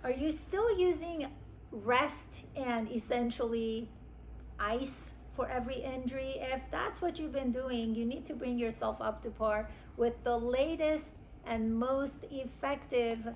Are you still using rest and essentially ice for every injury? If that's what you've been doing, you need to bring yourself up to par with the latest and most effective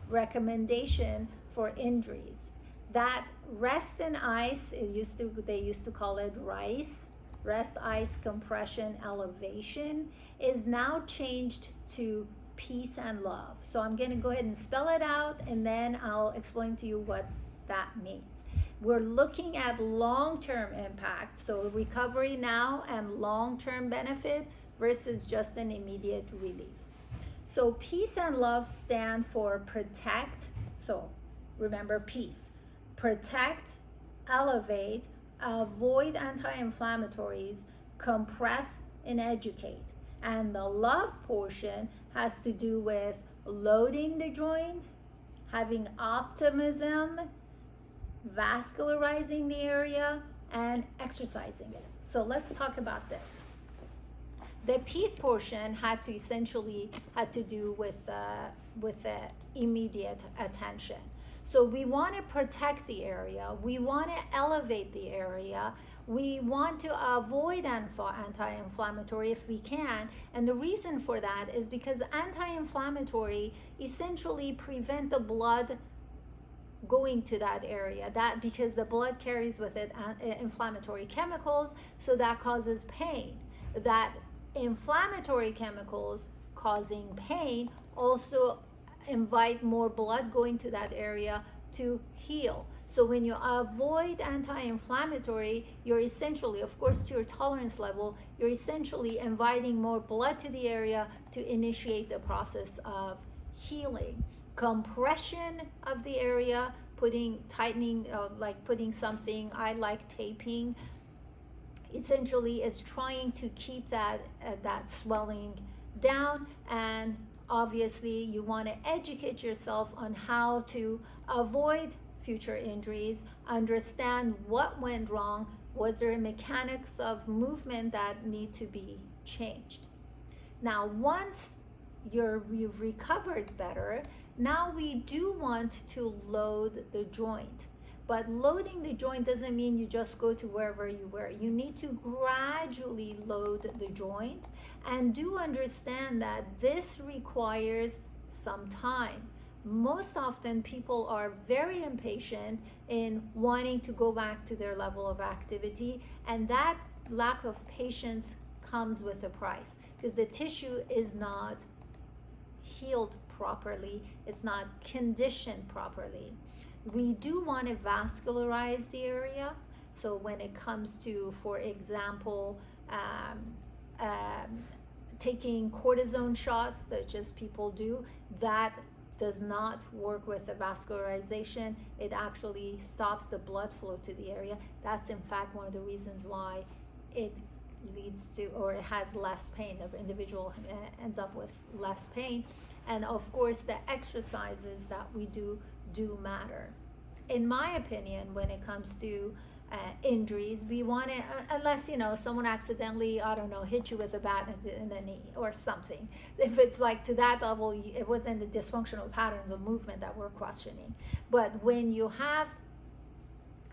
recommendation for injuries. That rest and ice, they used to call it RICE, rest, ice, compression, elevation, is now changed to peace and love. So I'm going to go ahead and spell it out, and then I'll explain to you what that means. We're looking at long-term impact, so recovery now and long-term benefit versus just an immediate relief. So peace and love stand for protect. So remember, peace, protect, elevate, avoid anti-inflammatories, compress, and educate. And the love portion has to do with loading the joint, having optimism, vascularizing the area, and exercising it. So let's talk about this. The peace portion had to do with the immediate attention. So we want to protect the area, we want to elevate the area, we want to avoid anti-inflammatory if we can. And the reason for that is because anti-inflammatory essentially prevent the blood going to that area, that because the blood carries with it inflammatory chemicals, so that causes pain. That inflammatory chemicals causing pain also invite more blood going to that area to heal. So when you avoid anti-inflammatory, you're essentially, of course to your tolerance level, you're essentially inviting more blood to the area to initiate the process of healing. Compression of the area, tightening, like putting something, I like taping, essentially is trying to keep that swelling down. And obviously you want to educate yourself on how to avoid future injuries, understand what went wrong, was there mechanics of movement that need to be changed. Now once you've recovered better, now we do want to load the joint. But loading the joint doesn't mean you just go to wherever you were. You need to gradually load the joint, and do understand that this requires some time. Most often people are very impatient in wanting to go back to their level of activity, and that lack of patience comes with a price, because the tissue is not healed properly, it's not conditioned properly. We do want to vascularize the area. So when it comes to, for example, taking cortisone shots, such as people do, that does not work with the vascularization. It actually stops the blood flow to the area. That's in fact one of the reasons why it leads to, or it has less pain. The individual ends up with less pain. And of course, the exercises that we do matter. In my opinion, when it comes to injuries, we want to, unless someone accidentally, I don't know, hit you with a bat in the knee or something. If it's like to that level, it wasn't the dysfunctional patterns of movement that we're questioning. But when you have,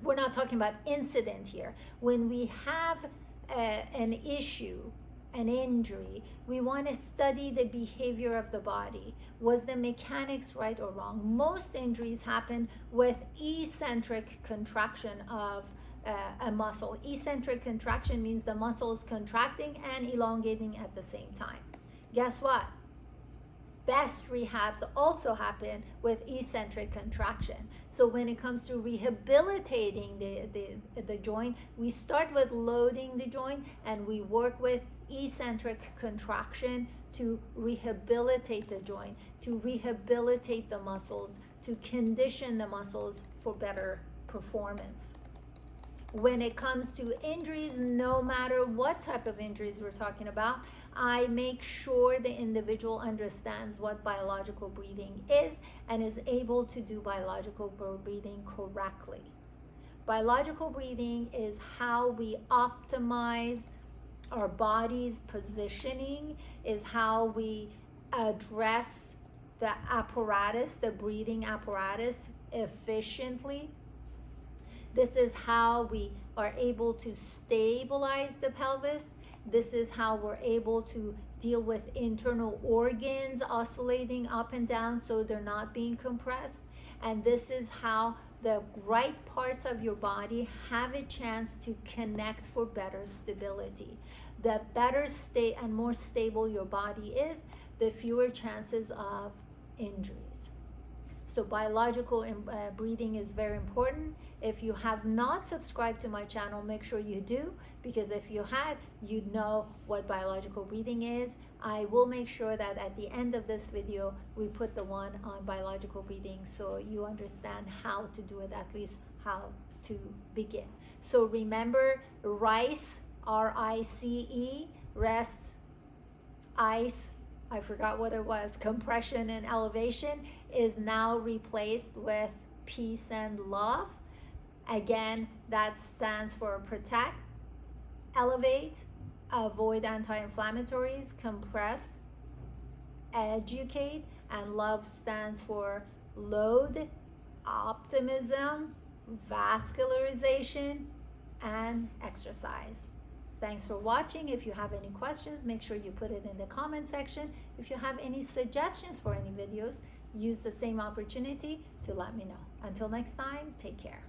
we're not talking about incident here. When we have an issue, an injury, we want to study the behavior of the body. Was the mechanics right or wrong? Most injuries happen with eccentric contraction of a muscle. Eccentric contraction means the muscle is contracting and elongating at the same time. Guess what? Best rehabs also happen with eccentric contraction. So when it comes to rehabilitating the joint, we start with loading the joint and we work with eccentric contraction to rehabilitate the joint, to rehabilitate the muscles, to condition the muscles for better performance. When it comes to injuries, no matter what type of injuries we're talking about, I make sure the individual understands what biological breathing is and is able to do biological breathing correctly. Biological breathing is how we optimize our body's positioning, is how we address the apparatus, the breathing apparatus efficiently. This is how we are able to stabilize the pelvis. This is how we're able to deal with internal organs oscillating up and down so they're not being compressed. And this is how the right parts of your body have a chance to connect for better stability. The better state and more stable your body is, the fewer chances of injuries. So biological breathing is very important. If you have not subscribed to my channel, make sure you do, because if you had, you'd know what biological breathing is. I will make sure that at the end of this video, we put the one on biological breathing so you understand how to do it, at least how to begin. So remember, R.I.C.E, R-I-C-E, rest, ice, I forgot what it was, compression and elevation, is now replaced with peace and love. Again, that stands for protect, elevate, avoid anti-inflammatories, compress, educate, and love stands for load, optimism, vascularization, and exercise. Thanks for watching. If you have any questions, make sure you put it in the comment section. If you have any suggestions for any videos, use the same opportunity to let me know. Until next time, take care.